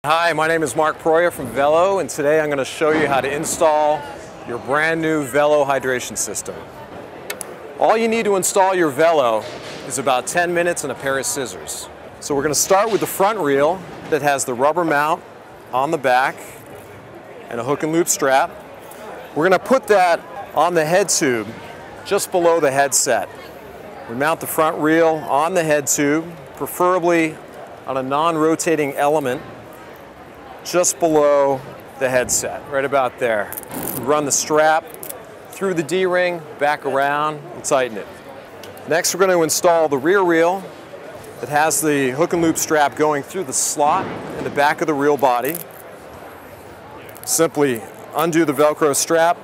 Hi, my name is Mark Proia from VelEau, and today I'm going to show you how to install your brand new VelEau hydration system. All you need to install your VelEau is about 10 minutes and a pair of scissors. So we're going to start with the front reel that has the rubber mount on the back and a hook and loop strap. We're going to put that on the head tube just below the headset. We mount the front reel on the head tube, preferably on a non-rotating element just below the headset, right about there. We run the strap through the D-ring, back around, and tighten it. Next, we're going to install the rear reel that has the hook and loop strap going through the slot in the back of the reel body. Simply undo the Velcro strap,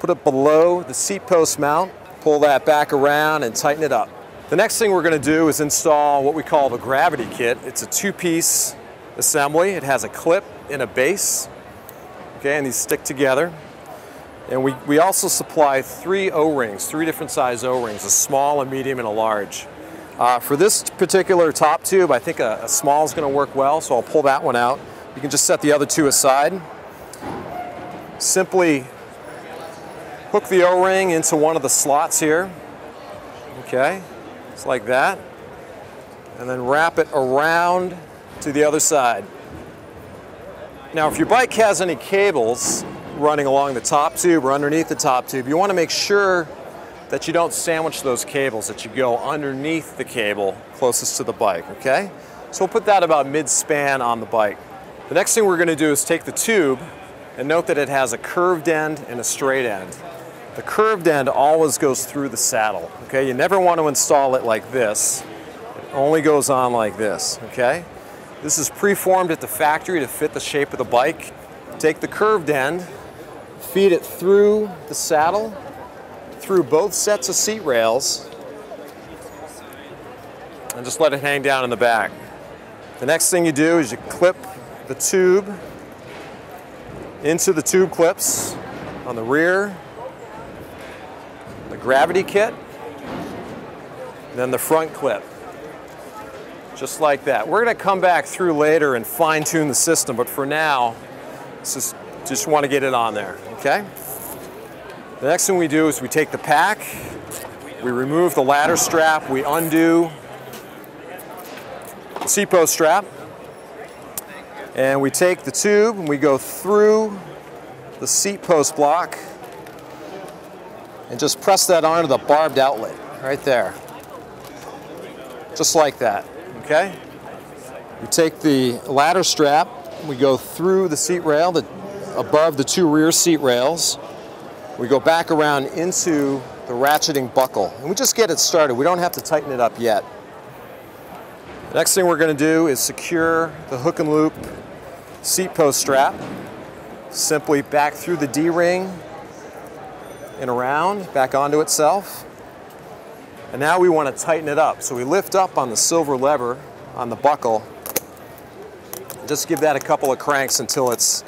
put it below the seat post mount, pull that back around and tighten it up. The next thing we're going to do is install what we call the gravity kit. It's a two-piece assembly. It has a clip and a base, okay, and these stick together. And we also supply three O-rings, three different size O-rings, a small, a medium, and a large. For this particular top tube, I think a small is going to work well, so I'll pull that one out. You can just set the other two aside. Simply hook the O-ring into one of the slots here, okay, just like that, and then wrap it around to the other side. Now, if your bike has any cables running along the top tube or underneath the top tube, you want to make sure that you don't sandwich those cables, that you go underneath the cable closest to the bike, okay? So we'll put that about mid-span on the bike. The next thing we're going to do is take the tube, and note that it has a curved end and a straight end. The curved end always goes through the saddle, okay? You never want to install it like this. It only goes on like this, okay? This is preformed at the factory to fit the shape of the bike. Take the curved end, feed it through the saddle, through both sets of seat rails, and just let it hang down in the back. The next thing you do is you clip the tube into the tube clips on the rear, the gravity kit, and then the front clip. Just like that. We're going to come back through later and fine-tune the system, but for now, just want to get it on there, okay? The next thing we do is we take the pack, we remove the ladder strap, we undo the seat post strap, and we take the tube and we go through the seat post block and just press that onto the barbed outlet right there. Just like that, okay? We take the ladder strap, we go through the seat rail above the two rear seat rails. We go back around into the ratcheting buckle, and we just get it started. We don't have to tighten it up yet. The next thing we're going to do is secure the hook and loop seat post strap. Simply back through the D-ring and around, back onto itself. And now we want to tighten it up. So we lift up on the silver lever on the buckle. Just give that a couple of cranks until it's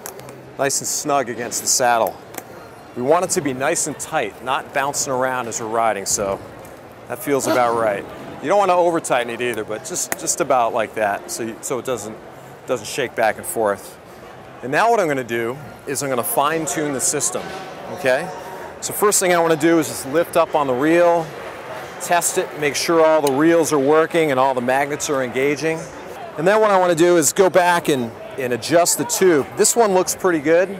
nice and snug against the saddle. We want it to be nice and tight, not bouncing around as we're riding, so that feels about right. You don't want to over tighten it either, but just about like that, so it doesn't shake back and forth. And now what I'm going to do is I'm going to fine tune the system, okay? So first thing I want to do is just lift up on the reel, test it, make sure all the reels are working and all the magnets are engaging. And then what I want to do is go back and adjust the tube. This one looks pretty good,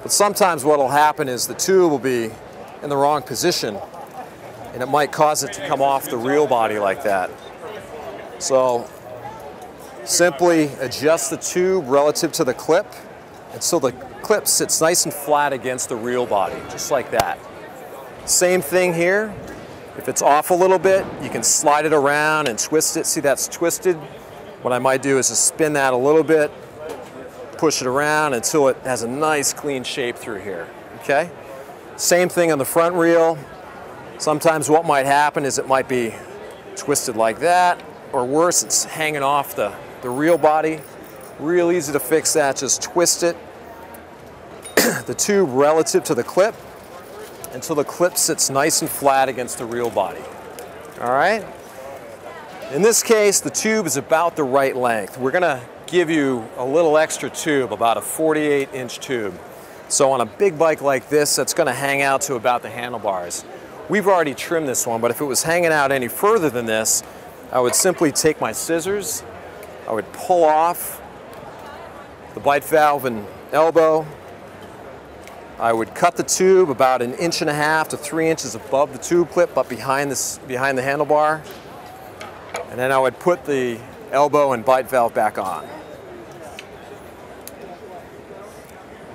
but sometimes what will happen is the tube will be in the wrong position and it might cause it to come off the reel body like that. So simply adjust the tube relative to the clip until the clip sits nice and flat against the reel body, just like that. Same thing here. If it's off a little bit, you can slide it around and twist it. See, that's twisted. What I might do is just spin that a little bit, push it around until it has a nice clean shape through here, okay? Same thing on the front reel. Sometimes what might happen is it might be twisted like that, or worse, it's hanging off the reel body. Real easy to fix that, just twist it, the tube relative to the clip, until the clip sits nice and flat against the reel body, all right? In this case, the tube is about the right length. We're gonna give you a little extra tube, about a 48-inch tube. So on a big bike like this, that's going to hang out to about the handlebars. We've already trimmed this one, but if it was hanging out any further than this, I would simply take my scissors, I would pull off the bite valve and elbow. I would cut the tube about 1.5 to 3 inches above the tube clip, but behind the handlebar. And then I would put the elbow and bite valve back on.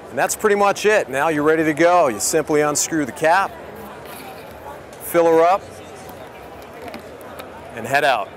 And that's pretty much it. Now you're ready to go. You simply unscrew the cap, fill her up, and head out.